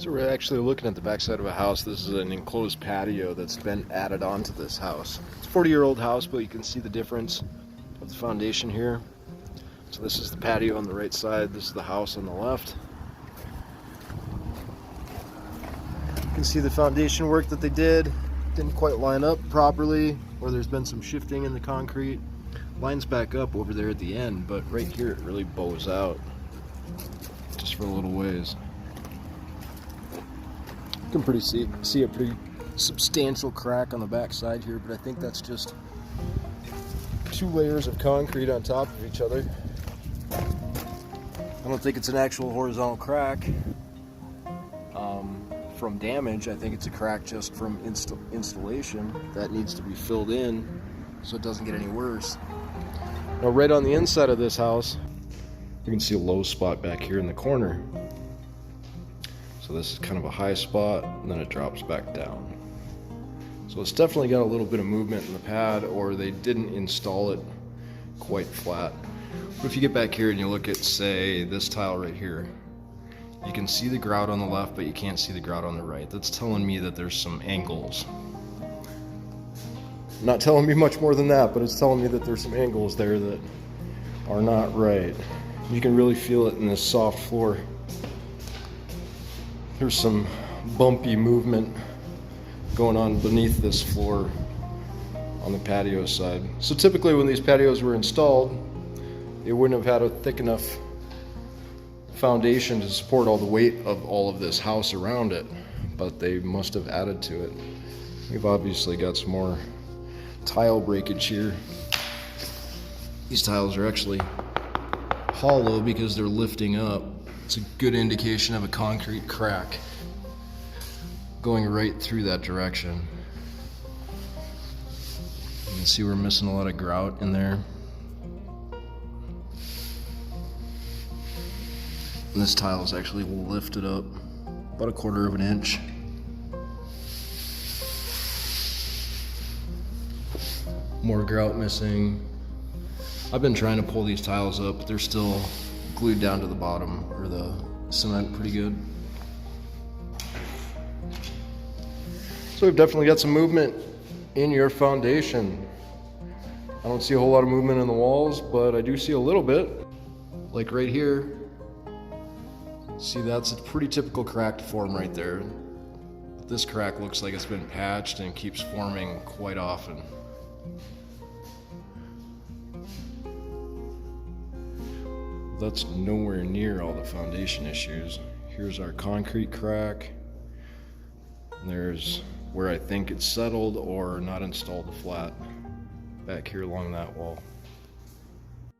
So we're actually looking at the backside of a house. This is an enclosed patio that's been added onto this house. It's a 40-year-old house, but you can see the difference of the foundation here. So this is the patio on the right side. This is the house on the left. You can see the foundation work that they did. Didn't quite line up properly, or there's been some shifting in the concrete. Lines back up over there at the end, but right here it really bows out just for a little ways. You can see a pretty substantial crack on the back side here, but I think that's just 2 layers of concrete on top of each other. I don't think it's an actual horizontal crack from damage. I think it's a crack just from installation that needs to be filled in so it doesn't get any worse. Now right on the inside of this house, you can see a low spot back here in the corner. So this is kind of a high spot, and then it drops back down. So it's definitely got a little bit of movement in the pad, or they didn't install it quite flat. But if you get back here and you look at, say, this tile right here, you can see the grout on the left, but you can't see the grout on the right. That's telling me that there's some angles. Not telling me much more than that, but it's telling me that there's some angles there that are not right. You can really feel it in this soft floor. There's some bumpy movement going on beneath this floor on the patio side. So typically when these patios were installed, they wouldn't have had a thick enough foundation to support all the weight of all of this house around it, but they must have added to it. We've obviously got some more tile breakage here. These tiles are actually hollow because they're lifting up. It's a good indication of a concrete crack going right through that direction. You can see we're missing a lot of grout in there. And this tile is actually lifted up about 1/4 of an inch. More grout missing. I've been trying to pull these tiles up, but they're still glued down to the bottom, or the cement pretty good. So we've definitely got some movement in your foundation. I don't see a whole lot of movement in the walls, but I do see a little bit. Like right here. See, that's a pretty typical crack to form right there. This crack looks like it's been patched and keeps forming quite often. That's nowhere near all the foundation issues. Here's our concrete crack. There's where I think it's settled or not installed flat back here along that wall.